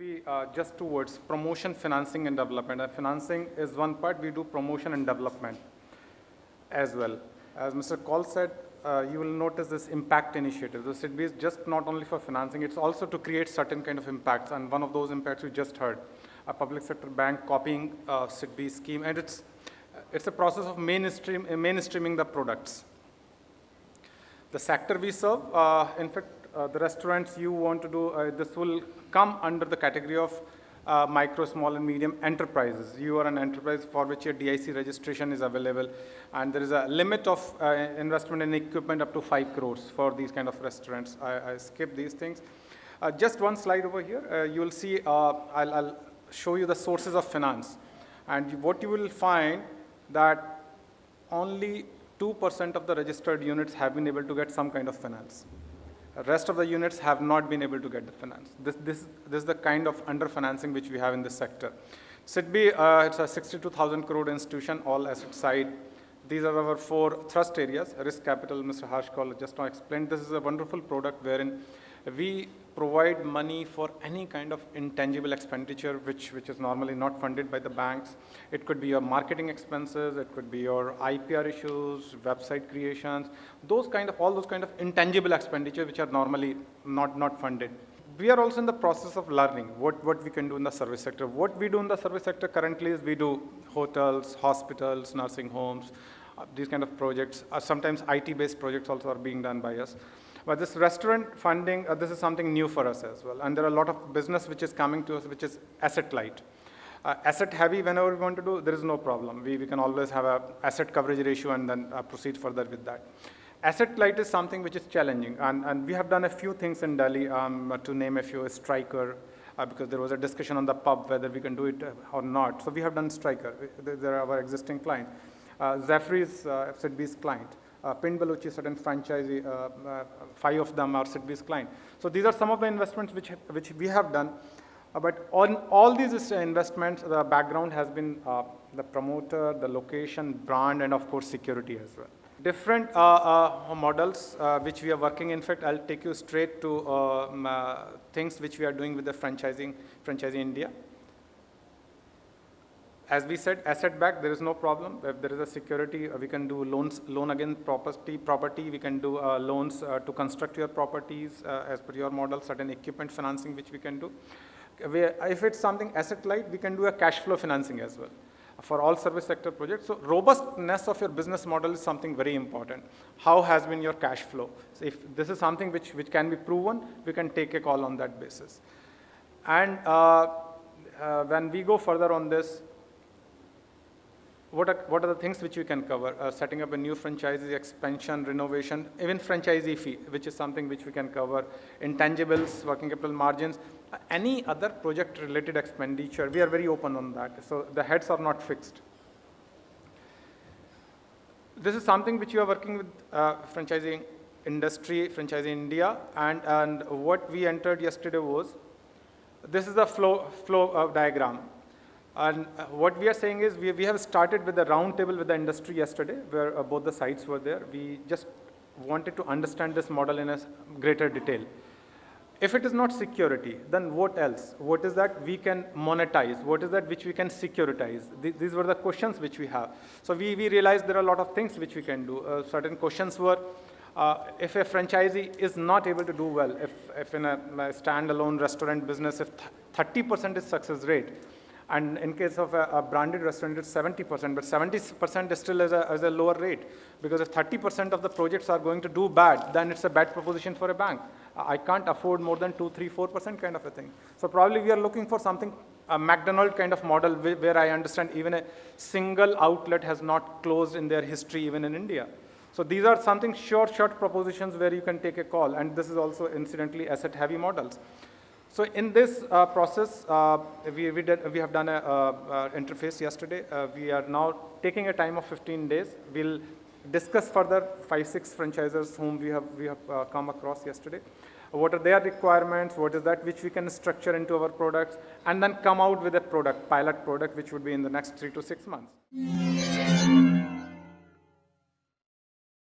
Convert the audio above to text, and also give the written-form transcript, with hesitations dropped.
be just two words: promotion, financing, and development. And financing is one part. We do promotion and development as well. As Mr. Kaul said, you will notice this impact initiative. This should be just not only for financing, it's also to create certain kind of impacts. And one of those impacts we just heard, a public sector bank copying SIDBI scheme, and it's a process of mainstreaming the products. The sector we serve, in fact, the restaurants you want to do, this will come under the category of micro, small, and medium enterprises. You are an enterprise for which your DIC registration is available, and there is a limit of investment in equipment up to 5 crores for these kind of restaurants. I skip these things. Just one slide over here. You will see, I'll show you the sources of finance. And what you will find that only 2% of the registered units have been able to get some kind of finance. The rest of the units have not been able to get the finance. This is the kind of underfinancing which we have in this sector. SIDBI, it's a 62,000 crore institution, all asset side. These are our 4 thrust areas. Risk capital, Mr. Harsh Kaul just now explained. This is a wonderful product wherein we provide money for any kind of intangible expenditure which is normally not funded by the banks. It could be your marketing expenses, it could be your IPR issues, website creations, all those kind of intangible expenditure which are normally not funded. We are also in the process of learning what we can do in the service sector. What we do in the service sector currently is we do hotels, hospitals, nursing homes, these kind of projects. Sometimes IT-based projects also are being done by us. But this restaurant funding, this is something new for us as well. And there are a lot of business which is coming to us, which is asset light. Asset heavy, whenever we want to do, there is no problem. We can always have a asset coverage ratio and then proceed further with that. Asset light is something which is challenging. And we have done a few things in Delhi, to name a few, Striker, because there was a discussion on the pub whether we can do it or not. So we have done Striker. They're our existing client. Zafri is SIDBI's client. Pind Baluchi, certain franchisee, 5 of them are SIDBI's client. So these are some of the investments which we have done. But on all these investments, the background has been the promoter, the location, brand, and of course security as well. Different models which we are working. In fact, I'll take you straight to things which we are doing with the franchising India. As we said, asset back, there is no problem. If there is a security, we can do loan against property. We can do loans to construct your properties as per your model, certain equipment financing which we can do. If it's something asset light, we can do a cash flow financing as well for all service sector projects. So robustness of your business model is something very important. How has been your cash flow? So if this is something which can be proven, we can take a call on that basis. And when we go further on this, what are the things which we can cover? Setting up a new franchisee, expansion, renovation, even franchisee fee, which is something which we can cover. Intangibles, working capital margins, any other project-related expenditure, we are very open on that. So the heads are not fixed. This is something which we are working with franchising industry, franchising India, and what we entered yesterday was, this is the flow diagram. And what we are saying is we have started with a round table with the industry yesterday where both the sides were there. We just wanted to understand this model in a greater detail. If it is not security, then what else? What is that we can monetize? What is that which we can securitize? These were the questions which we have. So we realized there are a lot of things which we can do. Certain questions were, if a franchisee is not able to do well, if in a standalone restaurant business, if 30% is success rate, and in case of a branded restaurant, it's 70%, but 70% is still as a lower rate. Because if 30% of the projects are going to do bad, then it's a bad proposition for a bank. I can't afford more than 2, 3, 4% kind of a thing. So probably we are looking for something, a McDonald's kind of model where I understand even a single outlet has not closed in their history, even in India. So these are something short propositions where you can take a call. And this is also incidentally asset heavy models. So in this process, we have done an interface yesterday. We are now taking a time of 15 days. We'll discuss further 5-6 franchisors whom we have come across yesterday. What are their requirements? What is that which we can structure into our products? And then come out with a pilot product, which would be in the next 3 to 6 months.